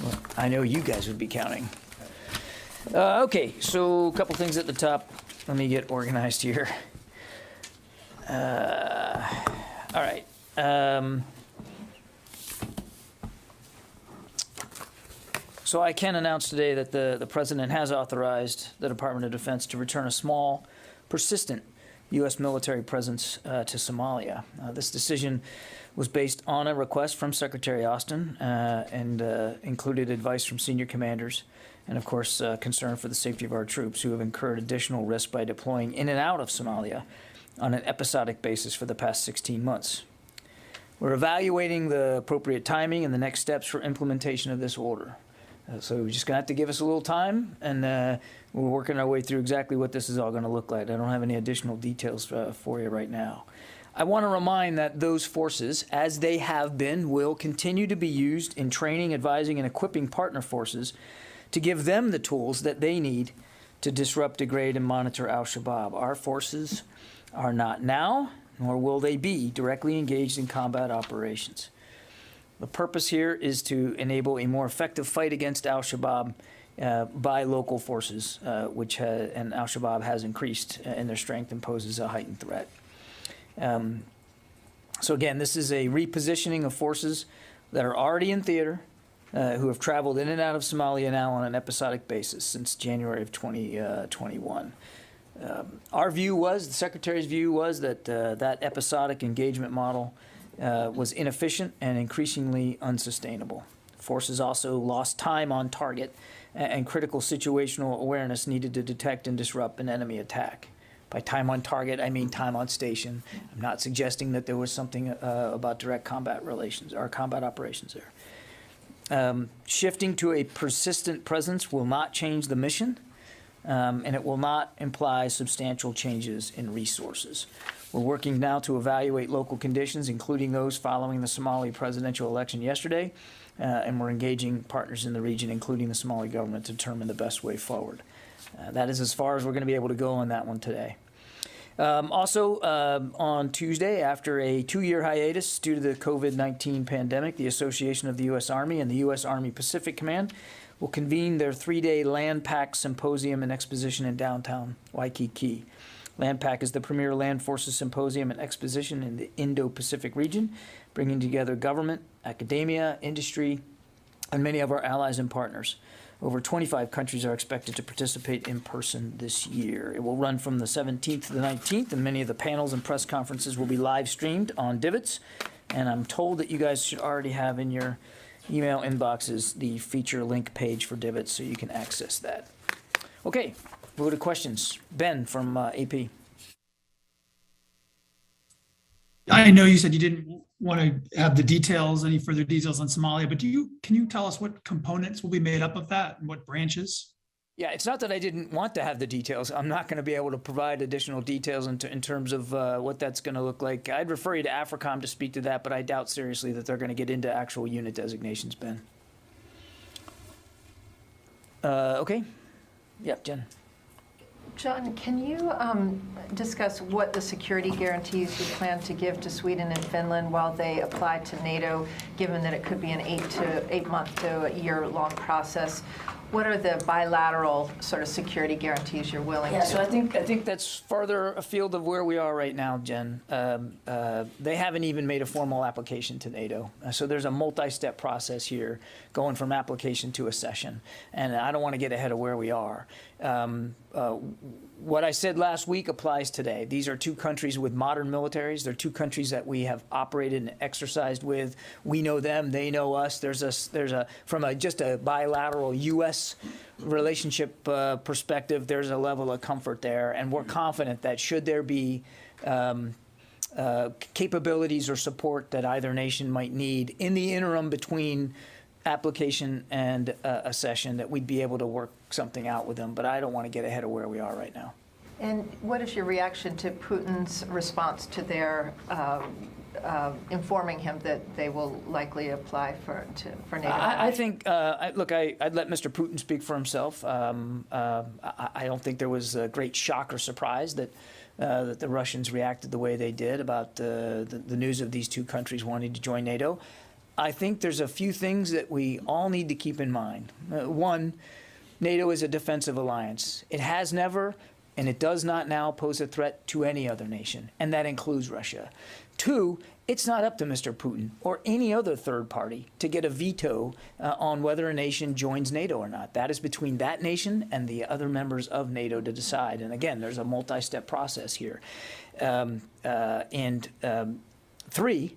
Well, I know you guys would be counting. Okay, so a couple things at the top. Let me get organized here. All right. So I can announce today that the President has authorized the Department of Defense to return a small, persistent U.S. military presence to Somalia. This decision was based on a request from Secretary Austin and included advice from senior commanders and, of course, concern for the safety of our troops who have incurred additional risk by deploying in and out of Somalia on an episodic basis for the past 16 months. We're evaluating the appropriate timing and the next steps for implementation of this order. So we're just going to have to give us a little time, and we're working our way through exactly what this is all going to look like. I don't have any additional details for you right now. I want to remind that those forces, as they have been, will continue to be used in training, advising, and equipping partner forces to give them the tools that they need to disrupt, degrade, and monitor al-Shabaab. Our forces are not now, nor will they be, directly engaged in combat operations. The purpose here is to enable a more effective fight against al-Shabaab by local forces, and al-Shabaab has increased in their strength and poses a heightened threat. So again, this is a repositioning of forces that are already in theater, who have traveled in and out of Somalia now on an episodic basis since January of 2021. Our view was, the Secretary's view was that that episodic engagement model was inefficient and increasingly unsustainable. Forces also lost time on target and critical situational awareness needed to detect and disrupt an enemy attack. By time on target, I mean time on station. I'm not suggesting that there was something about direct combat relations or combat operations there. Shifting to a persistent presence will not change the mission, and it will not imply substantial changes in resources. We're working now to evaluate local conditions, including those following the Somali presidential election yesterday, and we're engaging partners in the region, including the Somali government, to determine the best way forward. That is as far as we're going to be able to go on that one today. Also, on Tuesday, after a 2-year hiatus due to the COVID-19 pandemic, the Association of the U.S. Army and the U.S. Army Pacific Command will convene their 3-day Land PAC Symposium and Exposition in downtown Waikiki. Land PAC is the premier land forces symposium and exposition in the Indo-Pacific region, bringing together government, academia, industry, and many of our allies and partners. Over 25 countries are expected to participate in person this year. It will run from the 17th to the 19th, and many of the panels and press conferences will be live streamed on Divots. And I'm told that you guys should already have in your email inboxes the feature link page for Divots, so you can access that. Okay, we'll go to questions. Ben from AP. I know you said you didn't want to have the details, any further details on Somalia, but can you tell us what components will be made up of that and what branches? Yeah, it's not that I didn't want to have the details. I'm not going to be able to provide additional details in terms of what that's going to look like. I'd refer you to AFRICOM to speak to that, but I doubt seriously that they're going to get into actual unit designations, Ben. Okay. Yeah, Jen. John, can you discuss what the security guarantees you plan to give to Sweden and Finland while they apply to NATO, given that it could be an 8-month to a year-long process? What are the bilateral sort of security guarantees you're willing to? Yeah, so I think that's farther afield of where we are right now, Jen. They haven't even made a formal application to NATO. So there's a multi-step process here going from application to accession. And I don't want to get ahead of where we are. What I said last week applies today. These are 2 countries with modern militaries. They're 2 countries that we have operated and exercised with. We know them, they know us. From just a bilateral U.S. relationship perspective, there's a level of comfort there, and we're confident that should there be capabilities or support that either nation might need in the interim between application and accession, that we'd be able to work something out with them. But I don't want to get ahead of where we are right now. And what is your reaction to Putin's response to their informing him that they will likely apply for NATO? I think, look, I'd let Mr. Putin speak for himself. I don't think there was a great shock or surprise that the Russians reacted the way they did about the news of these 2 countries wanting to join NATO. I think there's a few things that we all need to keep in mind. One, NATO is a defensive alliance. It has never, and it does not now pose a threat to any other nation, and that includes Russia. Two, it's not up to Mr. Putin or any other third party to get a veto on whether a nation joins NATO or not. That is between that nation and the other members of NATO to decide. And again, there's a multi-step process here. Three,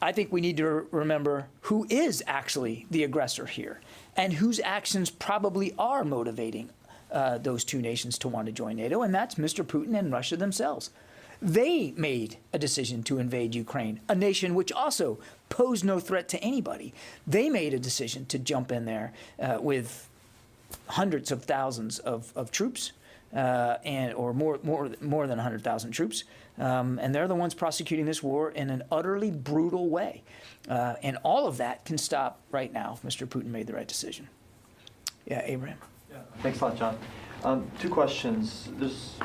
I think we need to remember who is actually the aggressor here and whose actions probably are motivating those two nations to want to join NATO, and that's Mr. Putin and Russia themselves. They made a decision to invade Ukraine, a nation which also posed no threat to anybody. They made a decision to jump in there with hundreds of thousands of troops, or more than 100,000 troops, and they're the ones prosecuting this war in an utterly brutal way. And all of that can stop right now if Mr. Putin made the right decision. Yeah, Abraham. Yeah. Thanks a lot, John. Two questions. There's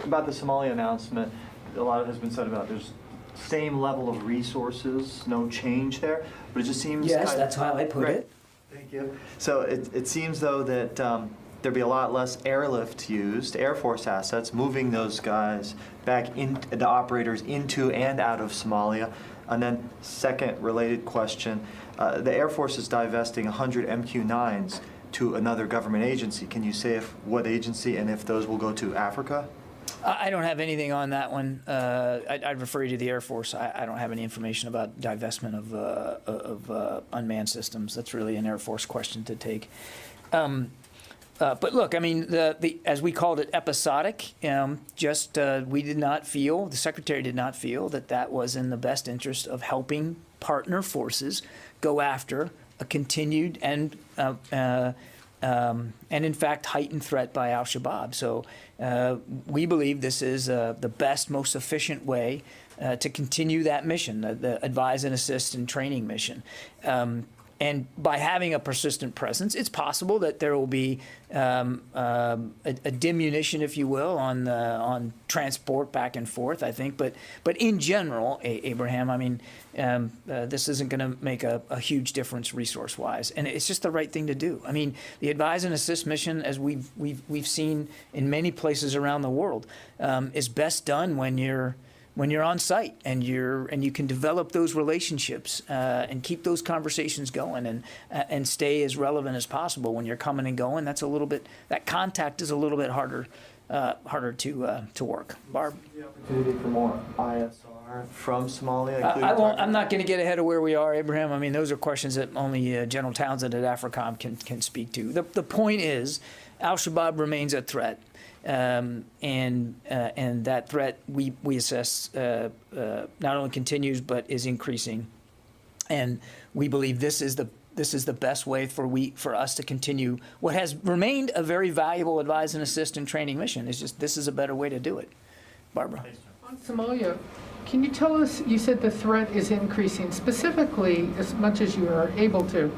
about the Somalia announcement. A lot has been said about there's same level of resources, no change there, but it just seems yes, that's how I put it. Thank you. So it seems though that there'd be a lot less airlift used, Air Force assets, moving those guys back the operators into and out of Somalia. And then second related question, the Air Force is divesting 100 MQ-9s to another government agency. Can you say what agency and if those will go to Africa? I don't have anything on that one. I'd refer you to the Air Force. I don't have any information about divestment of unmanned systems. That's really an Air Force question to take. But look, I mean, as we called it, episodic. We did not feel, the Secretary did not feel that that was in the best interest of helping partner forces go after a continued and in fact heightened threat by al-Shabaab. So we believe this is the best, most efficient way to continue that mission, the advise and assist and training mission. And by having a persistent presence, it's possible that there will be a diminution, if you will, on transport back and forth, I think. But in general, Abraham, I mean, this isn't going to make a huge difference resource-wise, and it's just the right thing to do. I mean, the advise and assist mission, as we've seen in many places around the world, is best done when you're on site and you can develop those relationships and keep those conversations going and stay as relevant as possible when you're coming and going. That's a little bit, that contact is a little bit harder to work. Barb? The opportunity for more ISR from Somalia? I'm not going to get ahead of where we are, Abraham. I mean, those are questions that only General Townsend at AFRICOM can speak to. The point is, al-Shabaab remains a threat. And that threat we assess not only continues but is increasing, and we believe this is the best way for us to continue what has remained a very valuable advise and assist and training mission. It's just this is a better way to do it. Barbara. On Somalia, can you tell us? You said the threat is increasing. Specifically, as much as you are able to,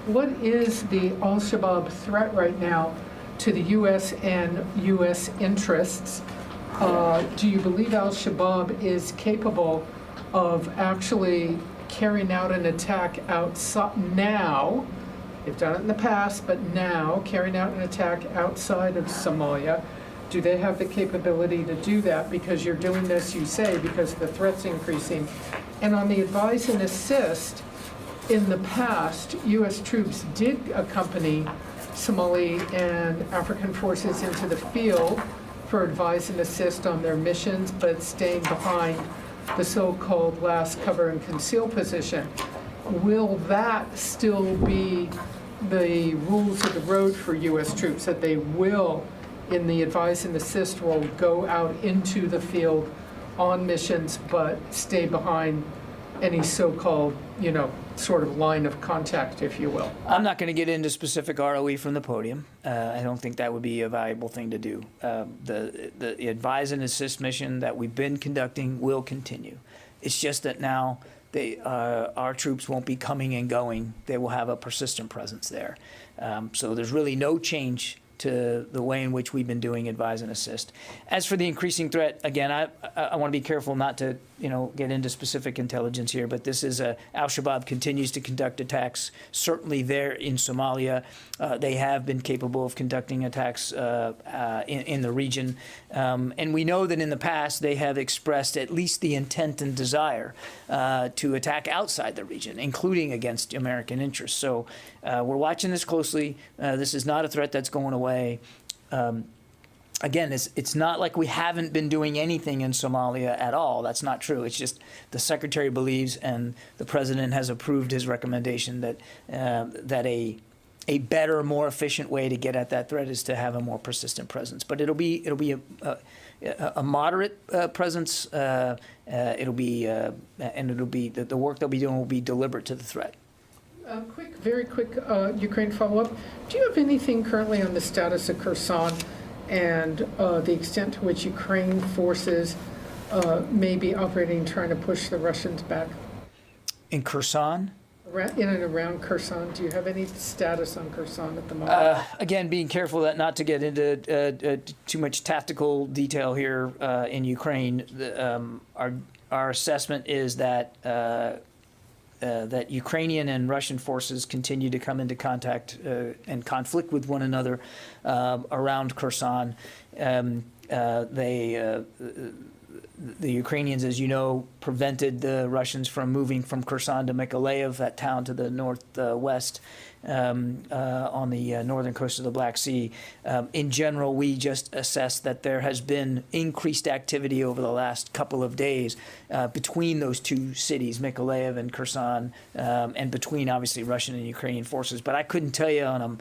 what is the al-Shabaab threat right now to the U.S. and U.S. interests? Do you believe al-Shabaab is capable of actually carrying out an attack outside now? They've done it in the past, but now carrying out an attack outside of Somalia. Do they have the capability to do that? Because you're doing this, you say, because the threat's increasing. And on the advise and assist, in the past, U.S. troops did accompany Somali and African forces into the field for advise and assist on their missions, but staying behind the so-called last cover and conceal position. Will that still be the rules of the road for U.S. troops, that they will, in the advise and assist role, go out into the field on missions, but stay behind any so-called, sort of line of contact, if you will? I'm not going to get into specific ROE from the podium. I don't think that would be a valuable thing to do. The advise and assist mission that we've been conducting will continue. It's just that now our troops won't be coming and going. They will have a persistent presence there. So there's really no change to the way in which we've been doing advise and assist. As for the increasing threat, again, I want to be careful not to get into specific intelligence here, but this is al-Shabaab continues to conduct attacks, certainly there in Somalia. They have been capable of conducting attacks in the region. And we know that in the past they have expressed at least the intent and desire to attack outside the region, including against American interests. So we're watching this closely. This is not a threat that's going away. Again, it's not like we haven't been doing anything in Somalia at all. That's not true. It's just the Secretary believes, and the President has approved his recommendation that a better, more efficient way to get at that threat is to have a more persistent presence. But it'll be a moderate presence. It'll be the work they'll be doing will be deliberate to the threat. Very quick Ukraine follow-up. Do you have anything currently on the status of Kherson and the extent to which Ukraine forces may be operating, trying to push the Russians back? In Kherson? In and around Kherson, do you have any status on Kherson at the moment? Again, being careful that not to get into too much tactical detail here in Ukraine. Our assessment is that that Ukrainian and Russian forces continue to come into contact and conflict with one another around Kherson. The Ukrainians, as you know, prevented the Russians from moving from Kherson to Mykolaiv, that town to the northwest on the northern coast of the Black Sea. In general, we just assess that there has been increased activity over the last couple of days between those two cities, Mykolaiv and Kherson, and between, obviously, Russian and Ukrainian forces. But I couldn't tell you on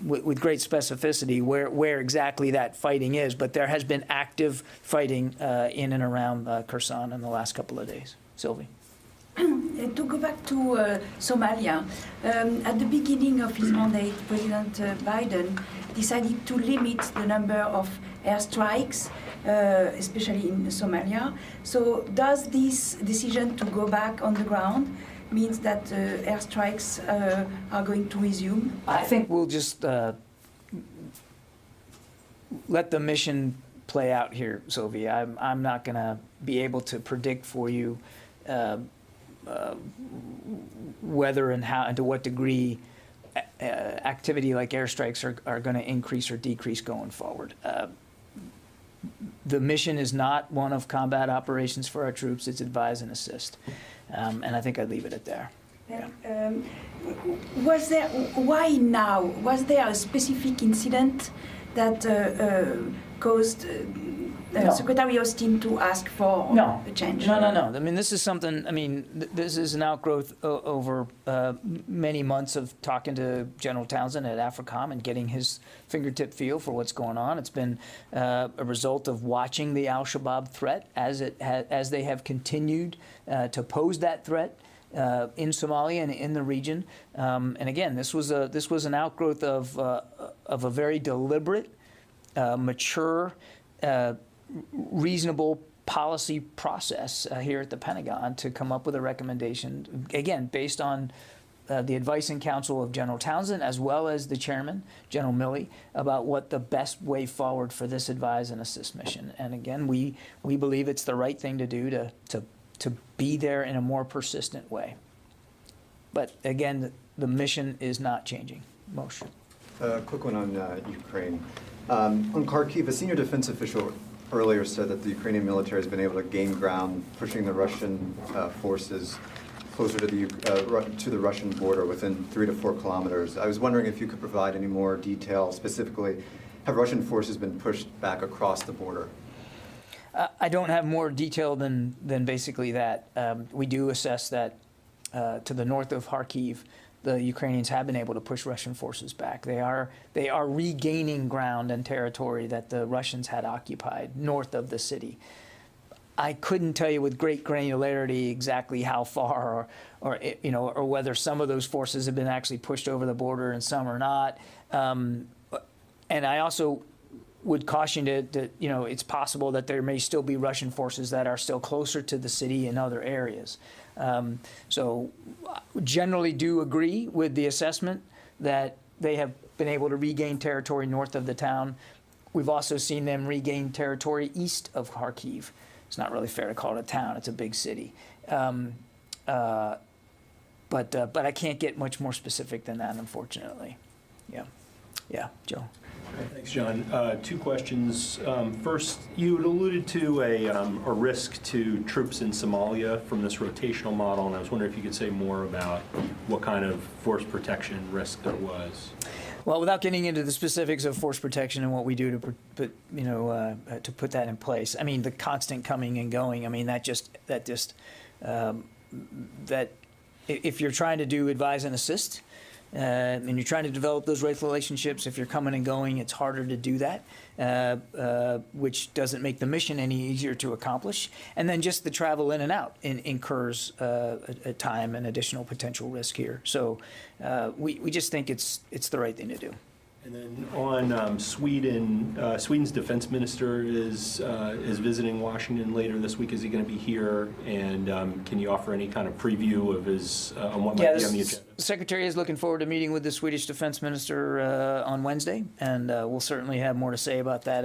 with great specificity where exactly that fighting is, but there has been active fighting in and around Kherson in the last couple of days. Sylvie. To go back to Somalia, at the beginning of his mandate, President Biden decided to limit the number of airstrikes, especially in Somalia. So does this decision to go back on the ground means that airstrikes are going to resume? I think we'll just let the mission play out here, Sylvie. I'm not going to be able to predict for you whether and how and to what degree activity like airstrikes are going to increase or decrease going forward. The mission is not one of combat operations for our troops. It's advise and assist. And I think I'd leave it at there. Yeah. Why now? Was there a specific incident that caused No. Secretary Austin to ask for a change? No. I mean, this is something, this is an outgrowth over many months of talking to General Townsend at AFRICOM and getting his fingertip feel for what's going on. It's been a result of watching the al-Shabaab threat as they have continued to pose that threat in Somalia and in the region. And again, this was an outgrowth of a very deliberate, mature, reasonable policy process here at the Pentagon to come up with a recommendation, again, based on the advice and counsel of General Townsend as well as the chairman, General Milley, about what the best way forward for this advise and assist mission. And again, we believe it's the right thing to do to be there in a more persistent way. But again, the mission is not changing. Moshe. Quick one on Ukraine. On Kharkiv, a senior defense official earlier said that the Ukrainian military has been able to gain ground, pushing the Russian forces closer to the Russian border within 3 to 4 kilometers. I was wondering if you could provide any more detail. Specifically, have Russian forces been pushed back across the border? I don't have more detail than basically that. We do assess that to the north of Kharkiv, the Ukrainians have been able to push Russian forces back. They are regaining ground and territory that the Russians had occupied north of the city. I couldn't tell you with great granularity exactly how far, or whether some of those forces have been actually pushed over the border and some are not. And I also would caution that it's possible that there may still be Russian forces that are still closer to the city in other areas. So generally do agree with the assessment that they have been able to regain territory north of the town. We've also seen them regain territory east of Kharkiv. It's not really fair to call it a town, it's a big city. But I can't get much more specific than that, unfortunately. Yeah, Joe. Thanks, John. Two questions. First, you had alluded to a risk to troops in Somalia from this rotational model, and I was wondering if you could say more about what kind of force protection risk there was. Well, without getting into the specifics of force protection and what we do to put that in place, I mean, the constant coming and going. I mean, that if you're trying to do advise and assist, and you're trying to develop those relationships, if you're coming and going, it's harder to do that, which doesn't make the mission any easier to accomplish. And then just the travel in and out incurs a time and additional potential risk here. So we just think it's the right thing to do. And then on Sweden, Sweden's defense minister is visiting Washington later this week. Is he going to be here? And can you offer any kind of preview of his on what might be on the agenda? The Secretary is looking forward to meeting with the Swedish defense minister on Wednesday, and we'll certainly have more to say about that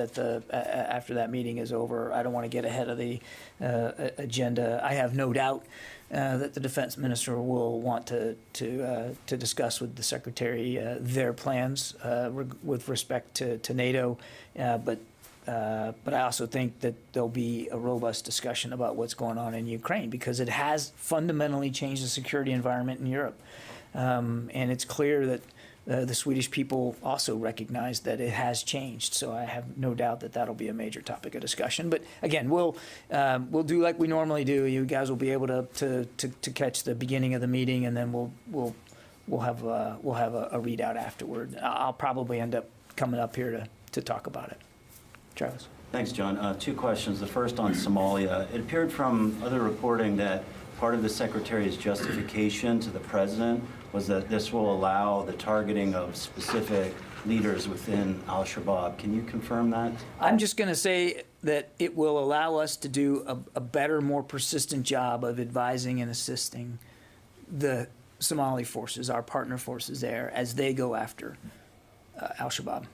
after that meeting is over. I don't want to get ahead of the agenda. I have no doubt that the defense minister will want to discuss with the secretary their plans with respect to NATO, but I also think that there'll be a robust discussion about what's going on in Ukraine, because it has fundamentally changed the security environment in Europe, and it's clear that the Swedish people also recognize that it has changed. So I have no doubt that that'll be a major topic of discussion. But again, we'll do like we normally do. You guys will be able to catch the beginning of the meeting, and then we'll have a readout afterward. I'll probably end up coming up here to talk about it. Travis. Thanks, John. Two questions. The first on Somalia. It appeared from other reporting that part of the Secretary's justification to the President was that this will allow the targeting of specific leaders within al-Shabaab. Can you confirm that? I'm just going to say that it will allow us to do a better, more persistent job of advising and assisting the Somali forces, our partner forces there, as they go after al-Shabaab.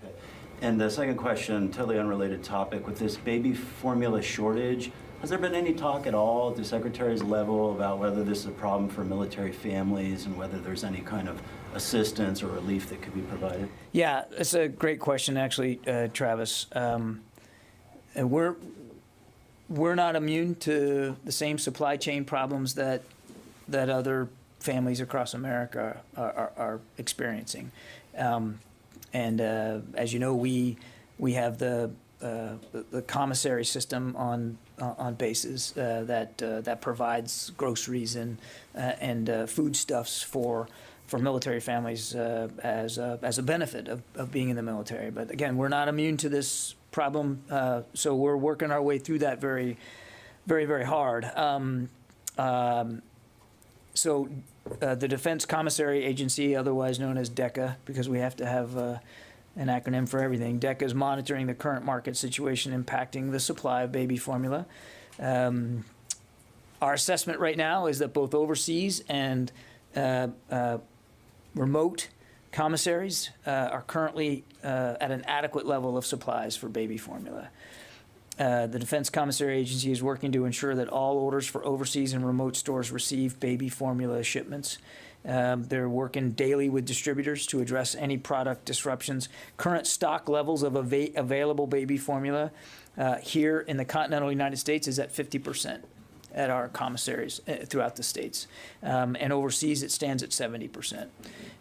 Okay. And the second question, totally unrelated topic, with this baby formula shortage, has there been any talk at all at the Secretary's level about whether this is a problem for military families and whether there's any kind of assistance or relief that could be provided? Yeah, it's a great question, actually, Travis. We're not immune to the same supply chain problems that other families across America are experiencing. And as you know, we have the commissary system on bases that provides groceries and foodstuffs for military families as a benefit of being in the military. But again, we're not immune to this problem, so we're working our way through that very, very, very hard. So the Defense Commissary Agency, otherwise known as DECA, because we have to have an acronym for everything. DECA is monitoring the current market situation impacting the supply of baby formula. Our assessment right now is that both overseas and remote commissaries are currently at an adequate level of supplies for baby formula. The Defense Commissary Agency is working to ensure that all orders for overseas and remote stores receive baby formula shipments. They're working daily with distributors to address any product disruptions. Current stock levels of available baby formula here in the continental United States is at 50% at our commissaries throughout the states. And overseas, it stands at 70%.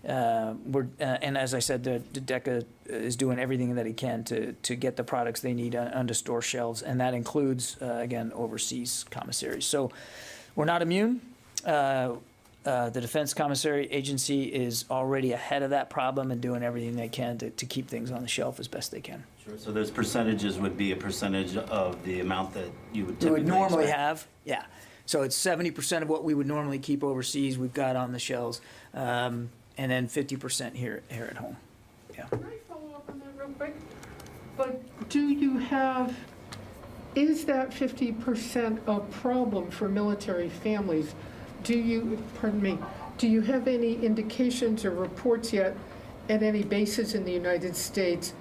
And as I said, the DECA is doing everything that it can to get the products they need onto store shelves, and that includes, again, overseas commissaries. So we're not immune. The Defense Commissary Agency is already ahead of that problem and doing everything they can to keep things on the shelf as best they can. Sure. So those percentages would be a percentage of the amount that you would typically normally expect. have, yeah. So it's 70% of what we would normally keep overseas we've got on the shelves, and then 50% here at home. Yeah. Can I follow up on that real quick? But do you have, is that 50% a problem for military families? Do you have any indications or reports yet at any bases in the United States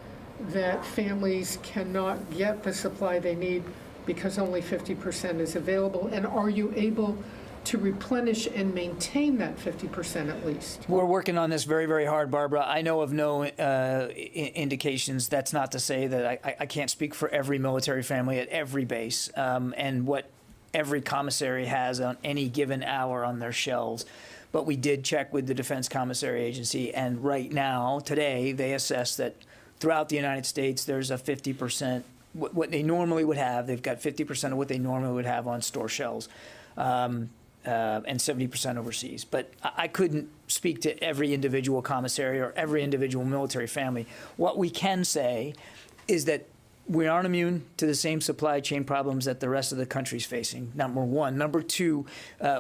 that families cannot get the supply they need because only 50% is available? And are you able to replenish and maintain that 50% at least? We're working on this very, very hard, Barbara. I know of no indications. That's not to say that I can't speak for every military family at every base and what every commissary has on any given hour on their shelves. But we did check with the Defense Commissary Agency, and right now, today, they assess that throughout the United States, there's a 50%, what they normally would have. They've got 50% of what they normally would have on store shelves. And 70% overseas. But I couldn't speak to every individual commissary or every individual military family. What we can say is that we aren't immune to the same supply chain problems that the rest of the country's facing, number one. Number two,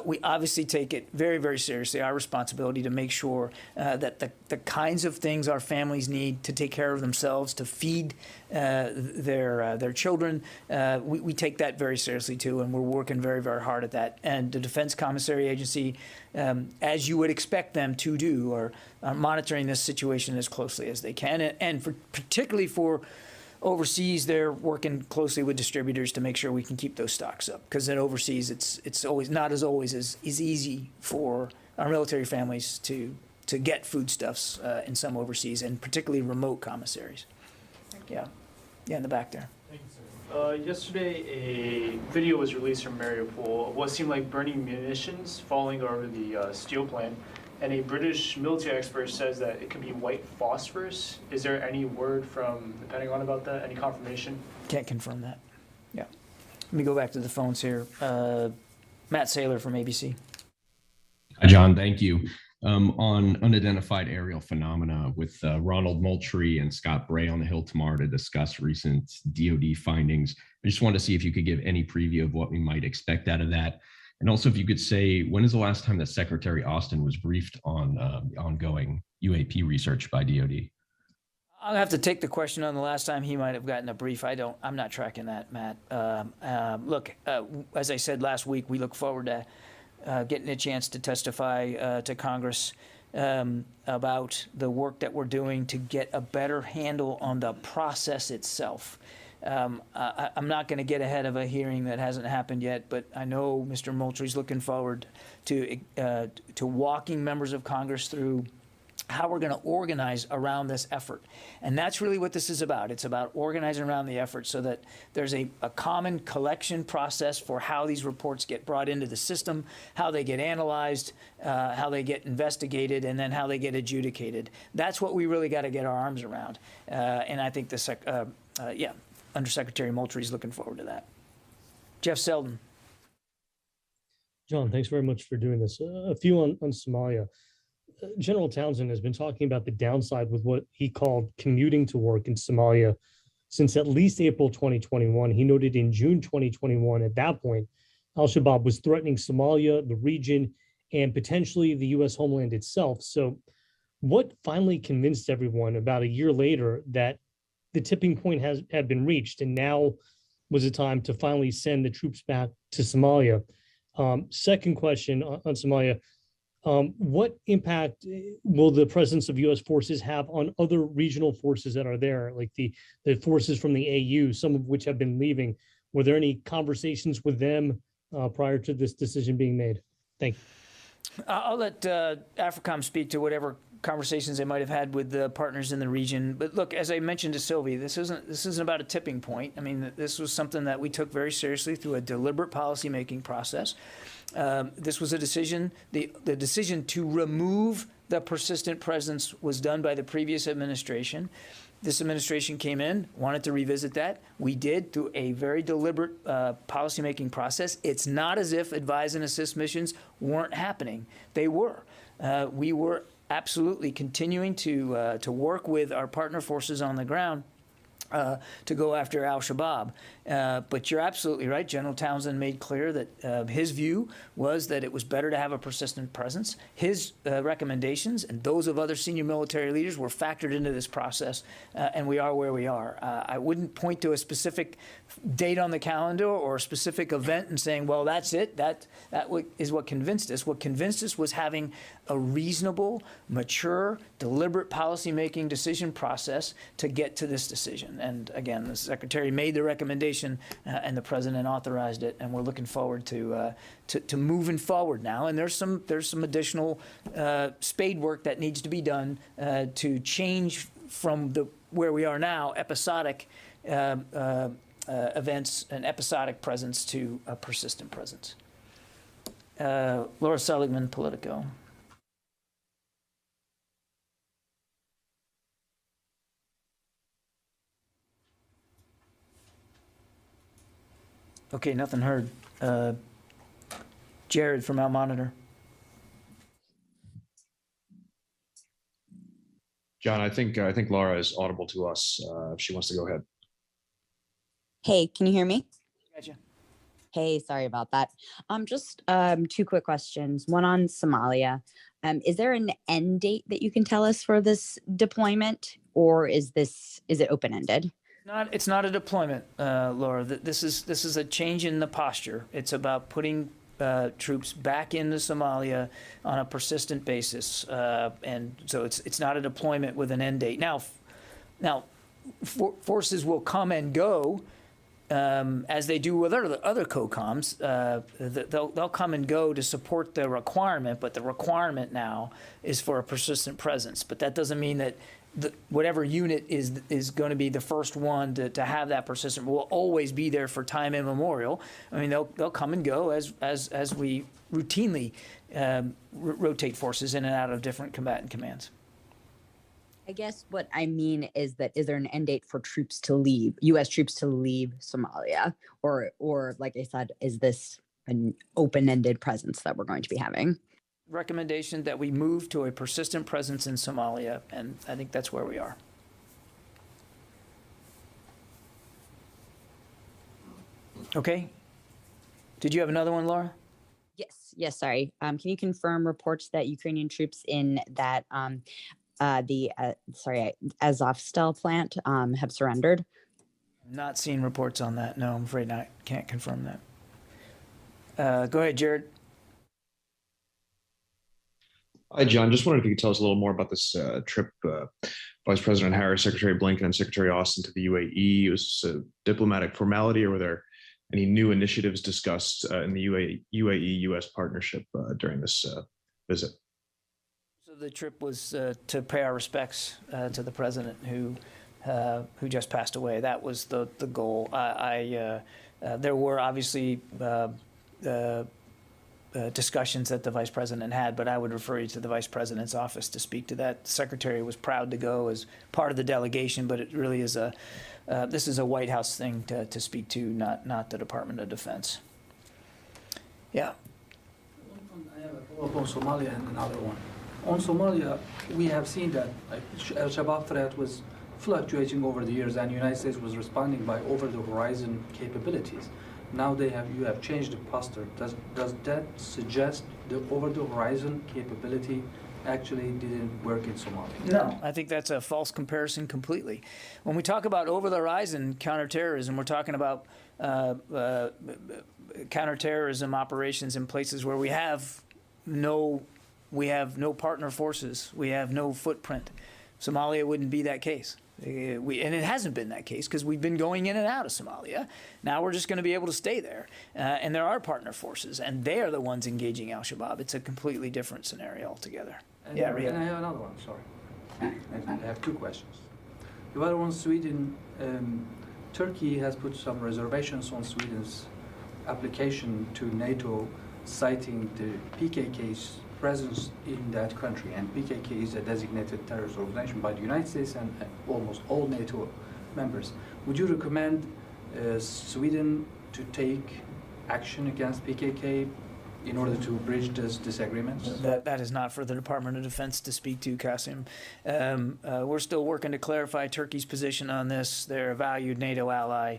we obviously take it very, very seriously, our responsibility to make sure that the kinds of things our families need to take care of themselves, to feed their children, we take that very seriously too, and we're working very, very hard at that. And the Defense Commissary Agency, as you would expect them to do, are monitoring this situation as closely as they can, and particularly for overseas, they're working closely with distributors to make sure we can keep those stocks up. Because in overseas, it's always not as always as easy for our military families to get foodstuffs in some overseas, and particularly remote commissaries. Yeah, in the back there. Thank you, sir. Yesterday, a video was released from Mariupol of what seemed like burning munitions falling over the steel plant. And a British military expert says that it could be white phosphorus. Is there any word from the Pentagon about that? Any confirmation? Can't confirm that. Yeah. Let me go back to the phones here. Matt Saylor from ABC. Hi, John. Thank you. On unidentified aerial phenomena with Ronald Moultrie and Scott Bray on the Hill tomorrow to discuss recent DoD findings. I just wanted to see if you could give any preview of what we might expect out of that. And also, if you could say, when is the last time that Secretary Austin was briefed on the ongoing UAP research by DoD? I'll have to take the question on the last time he might have gotten a brief. I'm not tracking that, Matt. Look, as I said last week, we look forward to getting a chance to testify to Congress about the work that we're doing to get a better handle on the process itself. I'm not going to get ahead of a hearing that hasn't happened yet, but I know Mr. Moultrie's looking forward to walking members of Congress through how we're going to organize around this effort. And that's really what this is about. It's about organizing around the effort so that there's a common collection process for how these reports get brought into the system, how they get analyzed, how they get investigated, and then how they get adjudicated. That's what we really got to get our arms around. And I think Undersecretary Moultrie is looking forward to that. Jeff Selden. John, thanks very much for doing this. A few on Somalia. General Townsend has been talking about the downside with what he called commuting to work in Somalia since at least April 2021. He noted in June 2021, at that point, al-Shabaab was threatening Somalia, the region, and potentially the U.S. homeland itself. So what finally convinced everyone about a year later that the tipping point had been reached, and now was the time to finally send the troops back to Somalia? Second question on Somalia, what impact will the presence of U.S. forces have on other regional forces that are there, like the forces from the AU, some of which have been leaving? Were there any conversations with them prior to this decision being made? Thank you. I'll let AFRICOM speak to whatever conversations they might have had with the partners in the region. But look, as I mentioned to Sylvie, this isn't about a tipping point. I mean, this was something that we took very seriously through a deliberate policymaking process. This was a decision, the decision to remove the persistent presence was done by the previous administration. This administration came in, wanted to revisit that. We did through a very deliberate policymaking process. It's not as if advise and assist missions weren't happening. They were. We were absolutely continuing to work with our partner forces on the ground to go after al-Shabaab. But you're absolutely right. General Townsend made clear that his view was that it was better to have a persistent presence. His recommendations and those of other senior military leaders were factored into this process, and we are where we are. I wouldn't point to a specific date on the calendar or a specific event and saying, well, that's it. That is what convinced us. What convinced us was having a reasonable, mature, deliberate policymaking decision process to get to this decision. And again, the Secretary made the recommendation and the President authorized it, and we're looking forward to moving forward now. And there's some additional spade work that needs to be done to change from where we are now, episodic events, an episodic presence to a persistent presence. Laura Seligman, Politico. Okay, nothing heard. Jared from Al Monitor. John, I think Laura is audible to us. If she wants to go ahead. Hey, can you hear me? Gotcha. Hey, sorry about that. Just two quick questions. One on Somalia. Is there an end date that you can tell us for this deployment, or is it open-ended? It's not a deployment, Laura. This is a change in the posture. It's about putting troops back into Somalia on a persistent basis, and so it's not a deployment with an end date. Now, forces will come and go as they do with other COCOMs. They'll come and go to support the requirement, but the requirement now is for a persistent presence. But that doesn't mean that whatever unit is going to be the first one to have that persistent will always be there for time immemorial. I mean, they'll come and go as we routinely rotate forces in and out of different combatant commands. I guess what I mean is there an end date for troops to leave, U.S. troops to leave Somalia, or like I said, is this an open-ended presence that we're going to be having? Recommendation that we move to a persistent presence in Somalia, and I think that's where we are. Okay. Did you have another one, Laura? Yes, sorry. Can you confirm reports that Ukrainian troops in that Azovstal plant have surrendered? Not seen reports on that. No, I'm afraid not. Can't confirm that. Go ahead, Jared. Hi, John. Just wondered if you could tell us a little more about this trip, Vice President Harris, Secretary Blinken, and Secretary Austin to the UAE. Was this a diplomatic formality, or were there any new initiatives discussed in the UAE-U.S. partnership during this visit? So the trip was to pay our respects to the president who just passed away. That was the goal. There were obviously discussions that the vice president had, but I would refer you to the vice president's office to speak to that. The secretary was proud to go as part of the delegation, but it really is this is a White House thing to speak to, not the Department of Defense. Yeah. I have a follow-up on Somalia and another one. On Somalia, we have seen that al-Shabaab threat was fluctuating over the years, and the United States was responding by over-the-horizon capabilities. Now you have changed the posture. Does that suggest the over-the-horizon capability actually didn't work in Somalia? No, I think that's a false comparison completely. When we talk about over-the-horizon counterterrorism, we're talking about counterterrorism operations in places where we have no partner forces, we have no footprint. Somalia wouldn't be that case. And it hasn't been that case because we've been going in and out of Somalia. Now we're just going to be able to stay there. And there are partner forces, and they are the ones engaging al-Shabaab. It's a completely different scenario altogether. And I have another one, sorry. I have two questions. The other one, Sweden. Turkey has put some reservations on Sweden's application to NATO, citing the PKK's presence in that country, and PKK is a designated terrorist organization by the United States and almost all NATO members. Would you recommend Sweden to take action against PKK in order to bridge those disagreements? That is not for the Department of Defense to speak to, Qasim. We're still working to clarify Turkey's position on this. They're a valued NATO ally.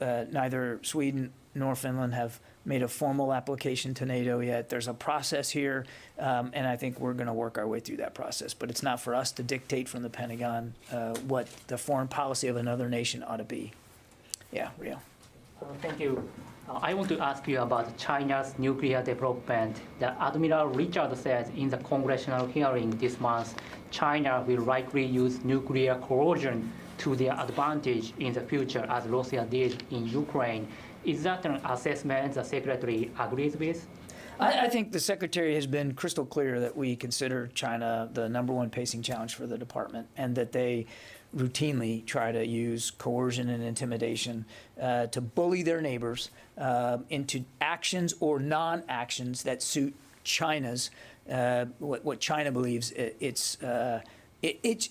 Neither Sweden nor Finland have made a formal application to NATO yet. There's a process here, and I think we're going to work our way through that process. But it's not for us to dictate from the Pentagon what the foreign policy of another nation ought to be. Yeah, Rio. Thank you. I want to ask you about China's nuclear development. The Admiral Richard said in the congressional hearing this month, China will likely use nuclear coercion to their advantage in the future, as Russia did in Ukraine. Is that an assessment the Secretary agrees with? I think the Secretary has been crystal clear that we consider China the #1 pacing challenge for the department, and that they routinely try to use coercion and intimidation to bully their neighbors into actions or non-actions that suit China's, what China believes its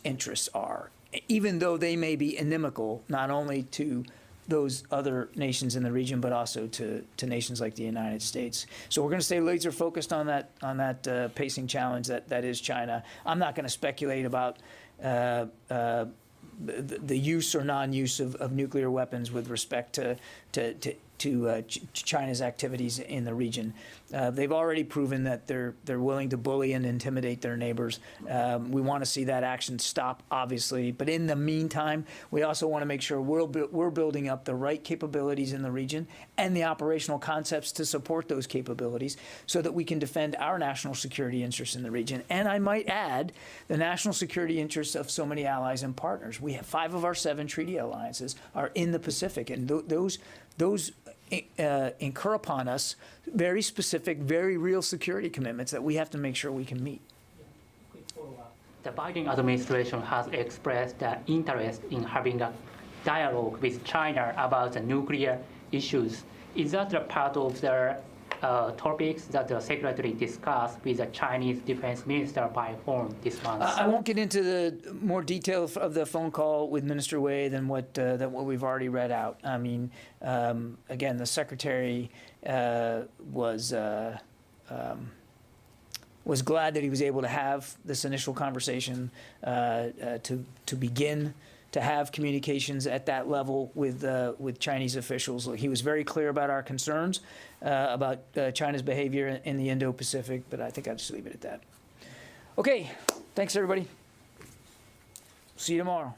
interests are, even though they may be inimical not only to those other nations in the region, but also to nations like the United States. So we're going to stay laser focused on that pacing challenge that is China. I'm not going to speculate about the use or non-use of nuclear weapons with respect to China's activities in the region. They've already proven that they're willing to bully and intimidate their neighbors. We want to see that action stop, obviously. But in the meantime, we also want to make sure we're building up the right capabilities in the region and the operational concepts to support those capabilities so that we can defend our national security interests in the region. And I might add the national security interests of so many allies and partners. We have 5 of our 7 treaty alliances are in the Pacific, and those incur upon us very specific, very real security commitments that we have to make sure we can meet. The Biden administration has expressed the interest in having a dialogue with China about the nuclear issues. Is that a part of the topics that the Secretary discussed with the Chinese Defense Minister by phone this month? I won't get into the more detail of the phone call with Minister Wei than what we've already read out. I mean, again, the Secretary was glad that he was able to have this initial conversation to begin to have communications at that level with Chinese officials. He was very clear about our concerns about China's behavior in the Indo-Pacific, but I think I'll just leave it at that. Okay, thanks everybody. See you tomorrow.